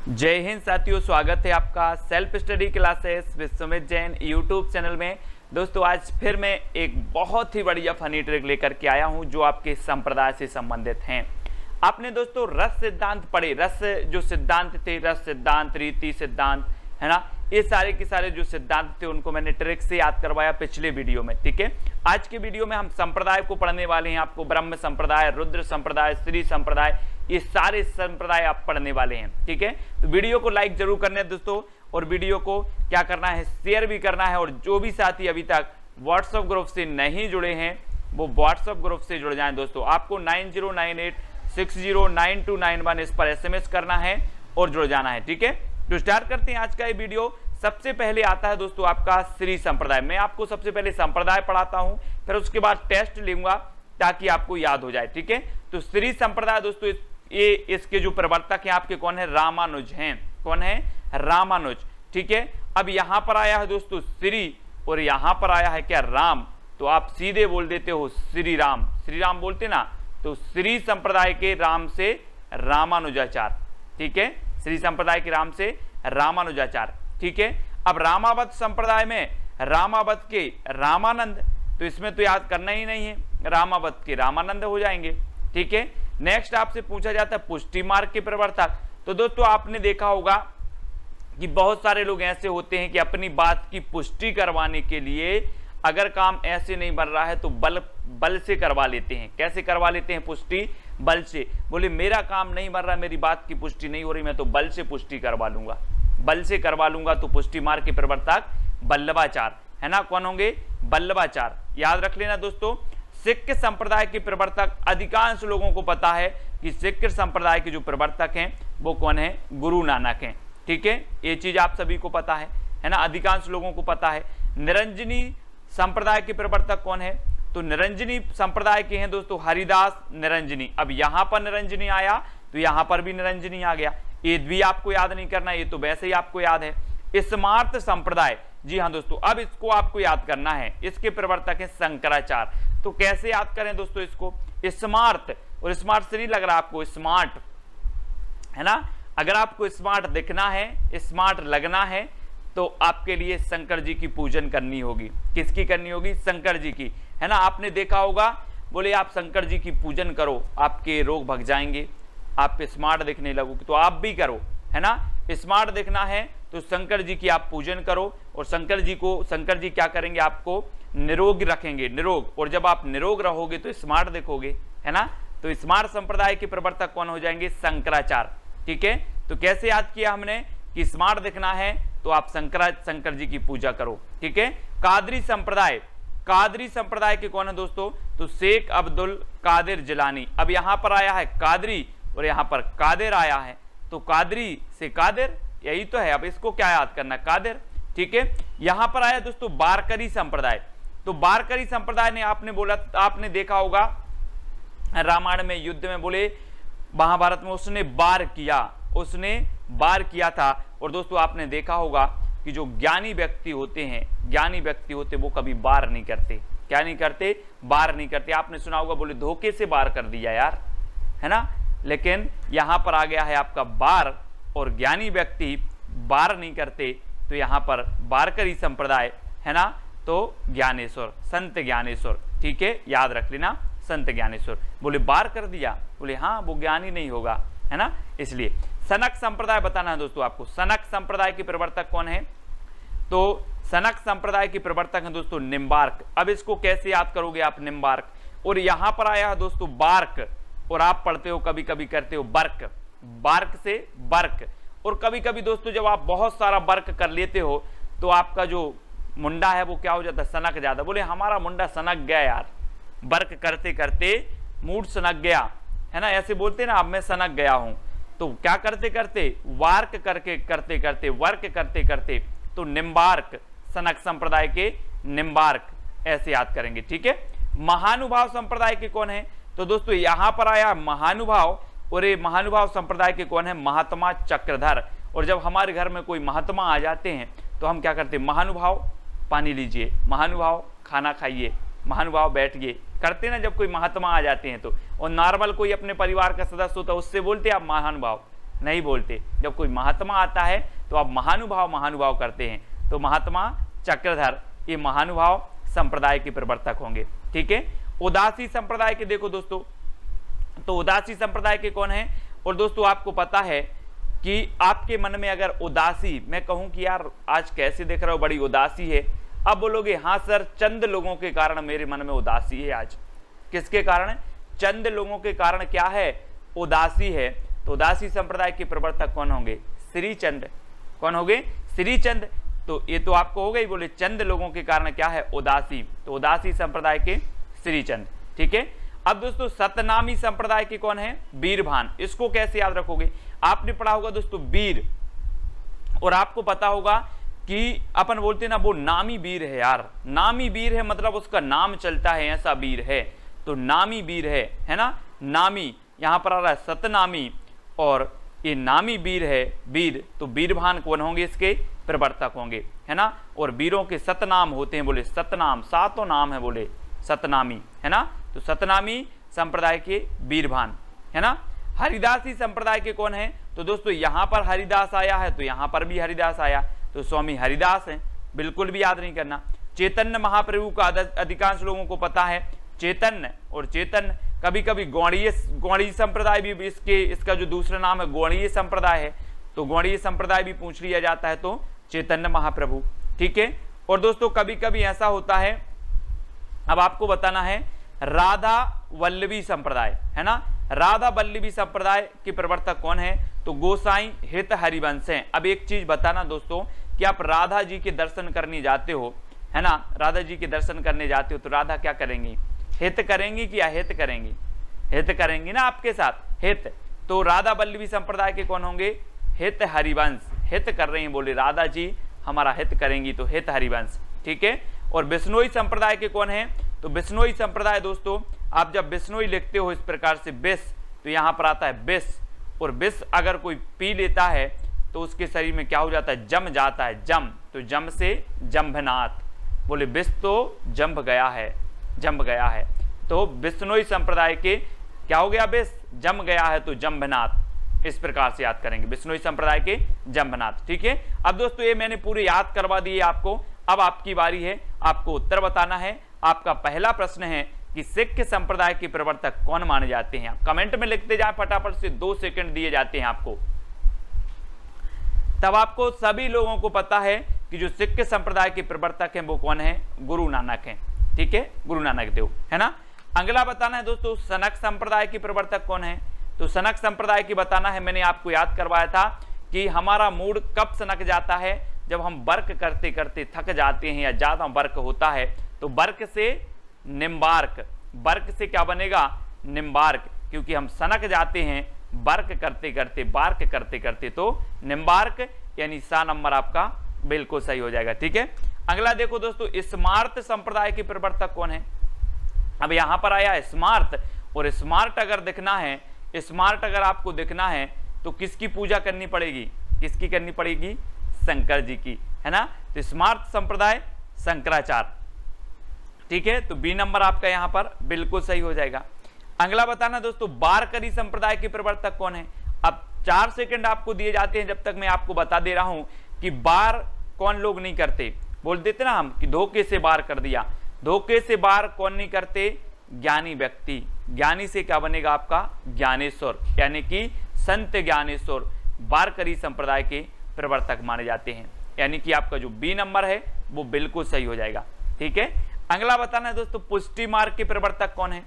जय हिंद साथियों, स्वागत है आपका self study classes with Sumit Jain YouTube channel में। दोस्तों आज फिर मैं एक बहुत ही बढ़िया फनी ट्रिक लेकर के आया हूं जो आपके संप्रदाय से संबंधित हैं। आपने दोस्तों रस सिद्धांत पढ़े, रस जो सिद्धांत थे, रस सिद्धांत, रीति सिद्धांत, है ना, ये सारे के सारे जो सिद्धांत थे उनको मैंने ट्रिक से याद करवाया पिछले वीडियो में। ठीक है, आज के वीडियो में हम संप्रदाय को पढ़ने वाले हैं। आपको ब्रह्म संप्रदाय, रुद्र संप्रदाय, श्री संप्रदाय, ये सारे संप्रदाय आप पढ़ने वाले हैं। ठीक है, तो वीडियो को लाइक जरूर करना है दोस्तों, और वीडियो को क्या करना है, शेयर भी करना है। और जो भी साथी अभी तक व्हाट्सएप ग्रुप से नहीं जुड़े हैं वो व्हाट्सएप ग्रुप से जुड़ जाएं दोस्तों। आपको 9098609291 इस पर SMS करना है और जुड़ जाना है। ठीक है, तो स्टार्ट करते हैं आज का ये वीडियो। सबसे पहले आता है दोस्तों आपका श्री संप्रदाय। मैं आपको सबसे पहले संप्रदाय पढ़ाता हूं, फिर उसके बाद टेस्ट लूंगा ताकि आपको याद हो जाए। ठीक है, तो श्री संप्रदाय दोस्तों ये इसके जो प्रवर्तक हैं आपके कौन है, रामानुज हैं। कौन है, रामानुज। ठीक है, अब यहां पर आया है दोस्तों श्री और यहां पर आया है क्या, राम। तो आप सीधे बोल देते हो श्री राम, श्री राम बोलते ना, तो श्री संप्रदाय के राम से रामानुजाचार्य। ठीक है, श्री संप्रदाय के राम से रामानुजाचार्य। ठीक है, अब रामावत संप्रदाय में रामावत के रामानंद, तो इसमें तो याद करना ही नहीं है, रामावत के रामानंद हो जाएंगे। ठीक है, नेक्स्ट आपसे पूछा जाता है पुष्टि मार्ग के प्रवर्तक। तो दोस्तों आपने देखा होगा कि बहुत सारे लोग ऐसे होते हैं कि अपनी बात की पुष्टि करवाने के लिए अगर काम ऐसे नहीं बन रहा है तो बल से करवा लेते हैं। कैसे करवा लेते हैं पुष्टि, बल से। बोले मेरा काम नहीं बन रहा, मेरी बात की पुष्टि नहीं हो रही, मैं तो बल से पुष्टि करवा लूंगा, बल से करवा लूंगा। तो पुष्टि मार्ग के प्रवर्तक बल्लभाचार्य, है ना, कौन होंगे, बल्लभाचार्य। याद रख लेना दोस्तों। सिख प्रवर्तक के प्रवर्तक, अधिकांश लोगों को पता है कि सिख संप्रदाय के जो प्रवर्तक हैं वो कौन है, गुरु नानक हैं। ठीक है, ये चीज आप सभी को पता है ना, अधिकांश लोगों को पता है। निरंजनी संप्रदाय के प्रवर्तक कौन है, तो निरंजनी संप्रदाय के हैं दोस्तों हरिदास निरंजनी। अब यहां पर निरंजनी आया तो यहां पर भी निरंजनी आ गया, ये भी आपको याद नहीं करना, ये तो वैसे ही आपको याद है। स्मार्त संप्रदाय, जी हाँ दोस्तों, अब इसको आपको याद करना है। इसके प्रवर्तक है शंकराचार्य। तो कैसे याद करें दोस्तों इसको, स्मार्ट, और स्मार्ट से नहीं लग रहा आपको, स्मार्ट, है ना। अगर आपको स्मार्ट दिखना है, स्मार्ट लगना है, तो आपके लिए शंकर जी की पूजन करनी होगी। किसकी करनी होगी, शंकर जी की, है ना। आपने देखा होगा, बोले आप शंकर जी की पूजन करो आपके रोग भग जाएंगे, आप स्मार्ट दिखने लगोगे, तो आप भी करो, है ना। स्मार्ट दिखना है तो शंकर जी की आप पूजन करो, और शंकर जी क्या करेंगे, आपको निरोग रखेंगे, निरोग। और जब आप निरोग रहोगे तो स्मार्ट दिखोगे, है ना। तो स्मार्ट संप्रदाय के प्रवर्तक कौन हो जाएंगे, शंकराचार्य। ठीक है, तो कैसे याद किया हमने कि स्मार्ट दिखना है तो आप शंकर जी की पूजा करो। ठीक है, कादरी संप्रदाय, कादरी संप्रदाय के कौन है दोस्तों, तो शेख अब्दुल कादिर जिलानी। अब यहां पर आया है कादरी और यहां पर कादिर आया है, तो कादरी से कादिर, यही तो है। अब इसको क्या याद करना, कादिर। ठीक है, यहां पर आया दोस्तों बारकरी संप्रदाय। तो बारकरी संप्रदाय ने आपने देखा होगा रामायण में, युद्ध में, बोले महाभारत में उसने वार किया था। और दोस्तों आपने देखा होगा कि जो ज्ञानी व्यक्ति होते वो कभी वार नहीं करते। क्या नहीं करते, वार नहीं करते। आपने सुना होगा, बोले धोखे से वार कर दिया यार, है ना। लेकिन यहां पर आ गया है आपका वार, और ज्ञानी व्यक्ति वार नहीं करते, तो यहां पर बारकरी संप्रदाय, है ना। तो ज्ञानेश्वर, संत ज्ञानेश्वर, ठीक है, याद रख लेना, संत ज्ञानेश्वर। बोले वार कर दिया, बोले हाँ वो ज्ञानी नहीं होगा, है ना, इसलिए। सनक संप्रदाय बताना है दोस्तों आपको। सनक संप्रदाय के प्रवर्तक कौन है, तो सनक संप्रदाय के प्रवर्तक हैं दोस्तों निम्बार्क। अब इसको कैसे याद करोगे आप, निम्बार्क। और यहां पर आया है दोस्तों बार्क, और आप पढ़ते हो कभी कभी करते हो बर्क, बार्क से बर्क। और कभी कभी दोस्तों जब आप बहुत सारा बर्क कर लेते हो तो आपका जो मुंडा है वो क्या हो जाता है, सनक जाता। बोले हमारा मुंडा सनक गया यार, बर्क करते करते मूड सनक गया, है ना, ऐसे बोलते ना, अब मैं सनक गया हूं। तो क्या करते करते, वार्क करके करते करते, वर्क करते करते, तो निम्बार्क, सनक संप्रदाय के निम्बार्क, ऐसे याद करेंगे। ठीक है, महानुभाव संप्रदाय के कौन है, तो दोस्तों यहां पर आया महानुभाव, और ये महानुभाव संप्रदाय के कौन है, महात्मा चक्रधर। और जब हमारे घर में कोई महात्मा आ जाते हैं तो हम क्या करते हैं, महानुभाव पानी लीजिए, महानुभाव खाना खाइए, महानुभाव बैठिए, करते ना जब कोई महात्मा आ जाते हैं तो। और नॉर्मल कोई अपने परिवार का सदस्य होता है उससे बोलते आप महानुभाव, नहीं बोलते। जब कोई महात्मा आता है तो आप महानुभाव महानुभाव करते हैं। तो महात्मा चक्रधर ये महानुभाव संप्रदाय के प्रवर्तक होंगे। ठीक है, उदासी संप्रदाय के देखो दोस्तों, तो उदासी संप्रदाय के कौन है? और दोस्तों आपको पता है कि आपके मन में अगर उदासी, मैं कहूं कि यार आज कैसे देख रहा हो बड़ी उदासी है, अब बोलोगे हाँ सर चंद लोगों के कारण मेरे मन में उदासी है आज। किसके कारण? चंद लोगों के कारण क्या है? उदासी है। तो उदासी संप्रदाय के प्रवर्तक कौन होंगे? श्रीचंद। कौन होंगे? श्रीचंद। तो ये तो आपको हो गई, बोले चंद लोगों के कारण क्या है? उदासी। तो उदासी संप्रदाय के श्रीचंद। ठीक है, अब दोस्तों सतनामी संप्रदाय के कौन है? वीरभान। इसको कैसे याद रखोगे? आपने पढ़ा होगा दोस्तों वीर, और आपको पता होगा कि अपन बोलते ना वो नामी वीर है यार, नामी वीर है मतलब उसका नाम चलता है, ऐसा वीर है। तो नामी वीर है ना, नामी यहां पर आ रहा है सतनामी, और ये नामी वीर है वीर। तो वीरभान कौन होंगे? इसके प्रवर्तक होंगे, है ना। और वीरों के सतनाम होते हैं, बोले सतनाम, सातों नाम है बोले सतनामी, है ना। तो सतनामी संप्रदाय के वीरभान, है ना। हरिदासी संप्रदाय के कौन है? तो दोस्तों यहां पर हरिदास आया है तो यहां पर भी हरिदास आया, तो स्वामी हरिदास हैं, बिल्कुल भी याद नहीं करना। चैतन्य महाप्रभु का अधिकांश लोगों को पता है चैतन्य, और चैतन्य कभी कभी गौड़ीय संप्रदाय भी इसका जो दूसरा नाम है गौड़ीय संप्रदाय है, तो गौड़ीय संप्रदाय भी पूछ लिया जाता है तो चैतन्य महाप्रभु। ठीक है, और दोस्तों कभी कभी ऐसा होता है, अब आपको बताना है राधा वल्लभी संप्रदाय, है ना। राधा वल्लभी संप्रदाय के प्रवर्तक कौन है? तो गोसाई हित हरिवंश हैं। अब एक चीज बताना दोस्तों कि आप राधा जी के दर्शन करने जाते हो, है ना, राधा जी के दर्शन करने जाते हो तो राधा क्या करेंगी? हित करेंगी कि अहित करेंगी? हित करेंगी ना आपके साथ, हित। तो राधा वल्लभी संप्रदाय के कौन होंगे? हित हरिवंश, हित कर रही हैं, बोले राधा जी हमारा हित करेंगी, तो हित हरिवंश। ठीक है, और बिश्नोई संप्रदाय के कौन है? तो बिश्नोई संप्रदाय दोस्तों आप जब बिश्नोई लिखते हो इस प्रकार से बिस, तो यहां पर आता है बिस, और बिस अगर कोई पी लेता है तो उसके शरीर में क्या हो जाता है? जम जाता है, जम। तो जम से जंभनाथ, बोले बिस तो जंभ गया है, जंभ गया है। तो बिश्नोई संप्रदाय के क्या हो गया? बिस जम गया है तो जंभनाथ, इस प्रकार से याद करेंगे, बिश्नोई संप्रदाय के जंभनाथ। ठीक है, अब दोस्तों ये मैंने पूरे याद करवा दिए आपको। अब आपकी बारी है, आपको उत्तर बताना है। आपका पहला प्रश्न है कि सिख संप्रदाय के प्रवर्तक कौन माने जाते हैं? आप कमेंट में लिखते जाए फटाफट से, 2 सेकंड दिए जाते हैं आपको, तब आपको सभी लोगों को पता है कि जो सिख संप्रदाय के प्रवर्तक हैं वो कौन है? गुरु नानक हैं। ठीक है, गुरु नानक देव, है ना। अगला बताना है दोस्तों सनक संप्रदाय के प्रवर्तक कौन है? तो सनक संप्रदाय की बताना है। मैंने आपको याद करवाया था कि हमारा मूड कब सनक जाता है? जब हम वर्क करते करते थक जाते हैं या ज्यादा वर्क होता है, तो वर्क से निम्बार्क, वर्क से क्या बनेगा? निम्बार्क, क्योंकि हम सनक जाते हैं वर्क करते करते, बार्क करते करते, तो निम्बार्क यानी सा नंबर आपका बिल्कुल सही हो जाएगा। ठीक है, अगला देखो दोस्तों स्मार्त संप्रदाय के प्रवर्तक कौन है? अब यहां पर आया स्मार्त, और स्मार्ट अगर दिखना है, स्मार्ट अगर आपको दिखना है तो किसकी पूजा करनी पड़ेगी? किसकी करनी पड़ेगी? शंकर जी की, है ना। तो स्मार्त संप्रदाय शंकराचार्य। ठीक है, तो बी नंबर आपका यहां पर बिल्कुल सही हो जाएगा। अगला बताना दोस्तों बारकरी संप्रदाय के प्रवर्तक कौन है? अब 4 सेकंड आपको दिए जाते हैं, जब तक मैं आपको बता दे रहा हूं कि बार कौन लोग नहीं करते। बोल देते ना हम कि धोखे से बार कर दिया, धोखे से बार कौन नहीं करते? ज्ञानी व्यक्ति। ज्ञानी से क्या बनेगा आपका? ज्ञानेश्वर, यानी कि संत ज्ञानेश्वर बारकरी संप्रदाय के प्रवर्तक माने जाते हैं, यानी कि आपका जो बी नंबर है वो बिल्कुल सही हो जाएगा। ठीक है, अगला बताना है दोस्तों पुष्टि मार्ग के प्रवर्तक कौन है?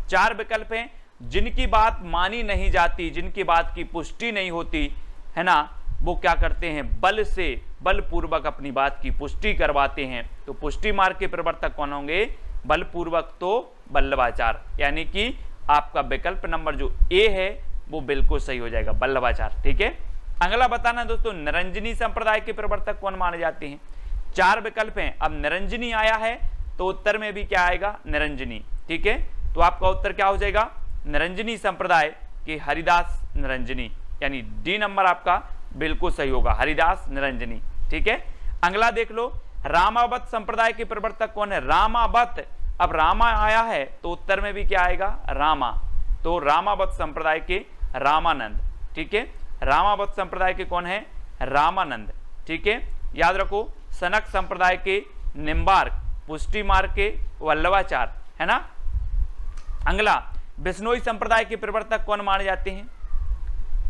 4 विकल्प हैं। जिनकी बात मानी नहीं जाती, जिनकी बात की पुष्टि नहीं होती, है ना, वो क्या करते हैं? बल से, बलपूर्वक अपनी बात की पुष्टि करवाते हैं। तो पुष्टि मार्ग के प्रवर्तक कौन होंगे? बलपूर्वक तो वल्लभाचार्य, यानी कि आपका विकल्प नंबर जो ए है वो बिल्कुल सही हो जाएगा, वल्लभाचार्य। ठीक है, अगला बताना दोस्तों निरंजनी संप्रदाय के प्रवर्तक कौन माने जाते हैं? 4 विकल्प हैं। अब निरंजनी आया है तो उत्तर में भी क्या आएगा? निरंजनी। ठीक है, तो आपका उत्तर क्या हो जाएगा? निरंजनी संप्रदाय के हरिदास निरंजनी, यानी डी नंबर आपका बिल्कुल सही होगा, हरिदास निरंजनी। ठीक है, अगला देख लो रामावत संप्रदाय के प्रवर्तक कौन है? रामावत। अब रामा आया है तो उत्तर में भी क्या आएगा? रामा। तो रामावत संप्रदाय के रामानंद। ठीक है, रामावत संप्रदाय के कौन है? रामानंद। ठीक है, याद रखो। सनक संप्रदाय के निम्बार्क, पुष्टि मार्ग के वल्लभाचार्य, है ना। अगला, बिश्नोई संप्रदाय के प्रवर्तक कौन माने जाते हैं?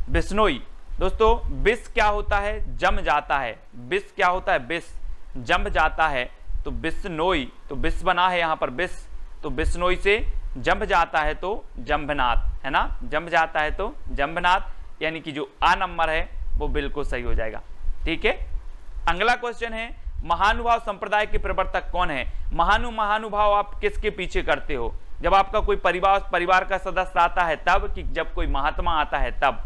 बिश्नोई। दोस्तों बिस क्या होता है? जम जाता है। बिस क्या होता है? बिस जम जाता है, तो बिश्नोई, तो बिस बना है यहाँ पर बिस, तो बिश्नोई से जंभ जाता है तो जंभनाथ, है ना। जंभ जाता है तो जंभनाथ, यानी कि जो आ नंबर है वो बिल्कुल सही हो जाएगा। ठीक है, अगला क्वेश्चन है, महानुभाव संप्रदाय के प्रवर्तक कौन है? महानुभाव आप किसके पीछे करते हो? जब आपका कोई परिवार का सदस्य आता है तब, कि जब कोई महात्मा आता है तब,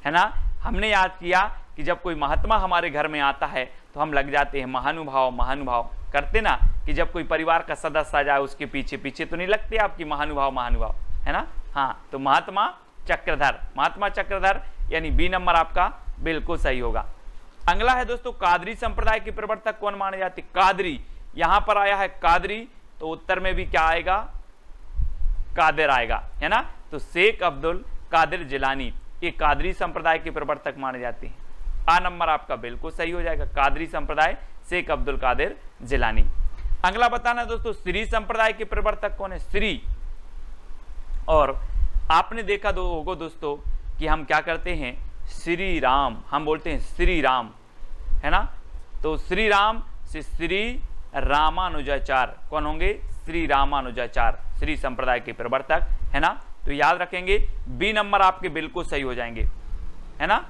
है ना। हमने याद किया कि जब कोई महात्मा हमारे घर में आता है तो हम लग जाते हैं महानुभाव करते ना, कि जब कोई परिवार का सदस्य आ जाए उसके पीछे पीछे तो नहीं लगते आपकी महानुभाव, है ना। हाँ, तो महात्मा चक्रधर, यानी बी नंबर आपका बिल्कुल सही होगा। अगला है दोस्तों, कादरी संप्रदाय के प्रवर्तक कौन माने जाते? कादरी, यहां पर आया है कादरी, तो उत्तर में भी क्या आएगा? कादिर आएगा, है ना। तो शेख अब्दुल कादिर जिलानी, ये कादरी संप्रदाय के प्रवर्तक माने जाते हैं। आ नंबर आपका बिल्कुल सही हो जाएगा। कादरी संप्रदाय, शेख अब्दुल कादिर जिलानी। अगला बताना दोस्तों, श्री संप्रदाय के प्रवर्तक कौन है? श्री। और आपने देखा होगा दोस्तों कि हम क्या करते हैं? श्री राम, हम बोलते हैं श्री राम, है ना। तो श्री राम से श्री रामानुजाचार्य कौन होंगे? श्री रामानुजाचार्य, श्री संप्रदाय के प्रवर्तक, है ना। तो याद रखेंगे, बी नंबर आपके बिल्कुल सही हो जाएंगे, है ना।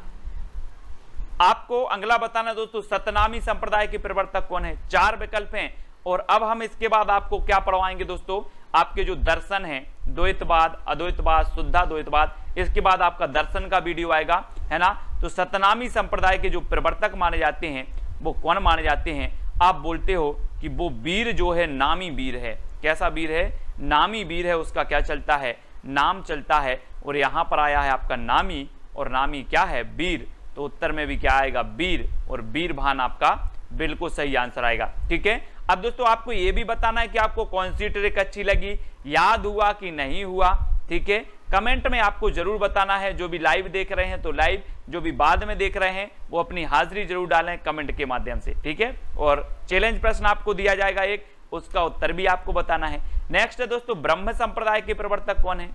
आपको अगला बताना दोस्तों, सतनामी संप्रदाय के प्रवर्तक कौन है? 4 विकल्प हैं। और अब हम इसके बाद आपको क्या पढ़वाएंगे दोस्तों? आपके जो दर्शन है, द्वैतवाद, अद्वैतवाद, शुद्धाद्वैतवाद, इसके बाद आपका दर्शन का वीडियो आएगा, है ना। तो सतनामी संप्रदाय के जो प्रवर्तक माने जाते हैं वो कौन माने जाते हैं? आप बोलते हो कि वो वीर जो है नामी वीर है। कैसा वीर है? नामी वीर है, उसका क्या चलता है? नाम चलता है। और यहां पर आया है आपका नामी, और नामी क्या है? वीर। तो उत्तर में भी क्या आएगा? वीर, और वीर भान आपका बिल्कुल सही आंसर आएगा। ठीक है, अब दोस्तों आपको यह भी बताना है कि आपको कौन सी ट्रिक अच्छी लगी, याद हुआ कि नहीं हुआ। ठीक है, कमेंट में आपको जरूर बताना है। जो भी लाइव देख रहे हैं तो लाइव, जो भी बाद में देख रहे हैं वो अपनी हाजिरी जरूर डालें कमेंट के माध्यम से। ठीक है, और चैलेंज प्रश्न आपको दिया जाएगा एक, उसका उत्तर भी आपको बताना है। नेक्स्ट है दोस्तों, ब्रह्म संप्रदाय के प्रवर्तक कौन है?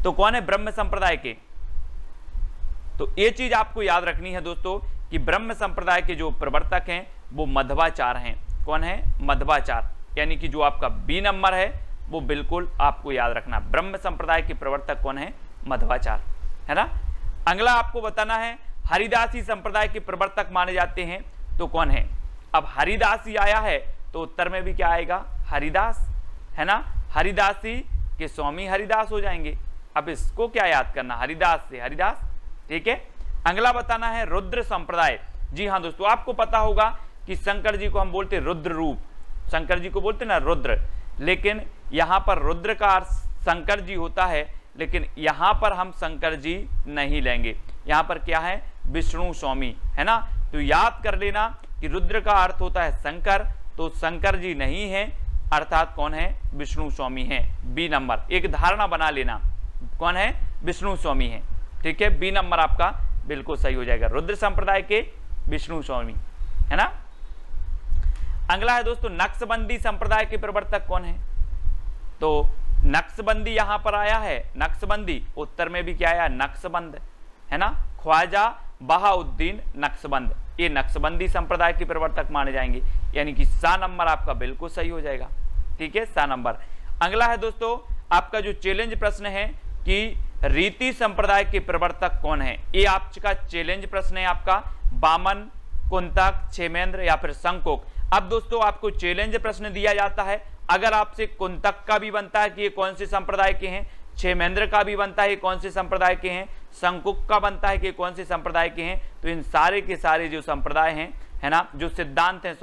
तो कौन है ब्रह्म संप्रदाय के? तो ये चीज आपको याद रखनी है दोस्तों कि ब्रह्म संप्रदाय के जो प्रवर्तक हैं वो मध्वाचार्य हैं। कौन है? मध्वाचार्य, यानी कि जो आपका बी नंबर है वो बिल्कुल आपको याद रखना। ब्रह्म संप्रदाय के प्रवर्तक कौन है? मध्वाचार्य, है ना। अगला आपको बताना है, हरिदासी संप्रदाय के प्रवर्तक माने जाते हैं तो कौन है? अब हरिदासी आया है तो उत्तर में भी क्या आएगा? हरिदास, है ना। हरिदासी के स्वामी हरिदास हो जाएंगे। अब इसको क्या याद करना? हरिदास से हरिदास। ठीक है, अगला बताना है रुद्र संप्रदाय। जी हाँ दोस्तों, आपको पता होगा कि शंकर जी को हम बोलते रुद्र रूप, शंकर जी को बोलते ना रुद्र, लेकिन यहां पर रुद्र का अर्थ शंकर जी होता है, लेकिन यहां पर हम शंकर जी नहीं लेंगे। यहां पर क्या है? विष्णु स्वामी, है ना। तो याद कर लेना कि रुद्र का अर्थ होता है शंकर, तो शंकर जी नहीं है, अर्थात कौन है? विष्णु स्वामी है। बी नंबर, एक धारणा बना लेना, कौन है? विष्णु स्वामी है। ठीक है, बी नंबर आपका बिल्कुल सही हो जाएगा। रुद्र संप्रदाय के विष्णु स्वामी, है ना। अगला है दोस्तों, नक्शबंदी संप्रदाय के प्रवर्तक कौन है? तो नक्शबंदी यहां पर आया है, नक्शबंदी, उत्तर में भी क्या आया? नक्शबंद, है ना। ख्वाजा बहाउद्दीन नक्शबंद, ये नक्शबंदी संप्रदाय के प्रवर्तक माने जाएंगे, यानी कि सा नंबर आपका बिल्कुल सही हो जाएगा। ठीक है, सा नंबर। अगला है दोस्तों आपका जो चैलेंज प्रश्न है कि रीति संप्रदाय के प्रवर्तक कौन है? ये आपका चैलेंज प्रश्न है आपका। बामन, कुंतक, क्षेमेंद्र या फिर शंकुक। अब दोस्तों आपको चैलेंज प्रश्न दिया जाता है, अगर आपसे कुंतक का भी बनता है कि ये कौन से संप्रदाय के हैं, क्षेमेंद्र का भी बनता है ये कौन से संप्रदाय के हैं, शंकुक का बनता है कि कौन से संप्रदाय के हैं, तो इन सारे के सारे जो संप्रदाय हैं, है ना, जो सिद्धांत हैं,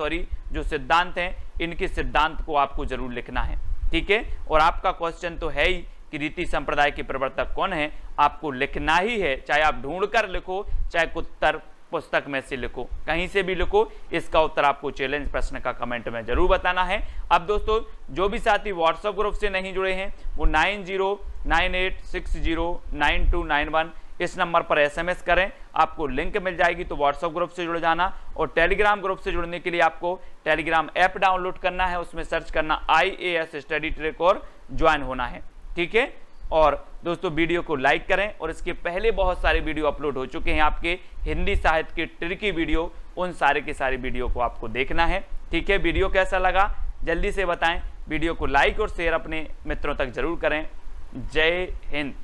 जो सिद्धांत हैं, इनके सिद्धांत को आपको जरूर लिखना है। ठीक है, और आपका क्वेश्चन तो है ही कि रीति संप्रदाय के प्रवर्तक कौन है, आपको लिखना ही है, चाहे आप ढूंढ कर लिखो, चाहे उत्तर पुस्तक में से लिखो, कहीं से भी लिखो, इसका उत्तर आपको चैलेंज प्रश्न का कमेंट में जरूर बताना है। अब दोस्तों जो भी साथी व्हाट्सएप ग्रुप से नहीं जुड़े हैं वो 9098609291 इस नंबर पर SMS करें, आपको लिंक मिल जाएगी, तो व्हाट्सएप ग्रुप से जुड़ जाना। और टेलीग्राम ग्रुप से जुड़ने के लिए आपको टेलीग्राम ऐप डाउनलोड करना है, उसमें सर्च करना IAS स्टडी ट्रैक और ज्वाइन होना है, ठीक है। और दोस्तों वीडियो को लाइक करें, और इसके पहले बहुत सारे वीडियो अपलोड हो चुके हैं आपके हिंदी साहित्य के ट्रिकी वीडियो, उन सारे के सारे वीडियो को आपको देखना है, ठीक है। वीडियो कैसा लगा जल्दी से बताएं, वीडियो को लाइक और शेयर अपने मित्रों तक जरूर करें। जय हिंद।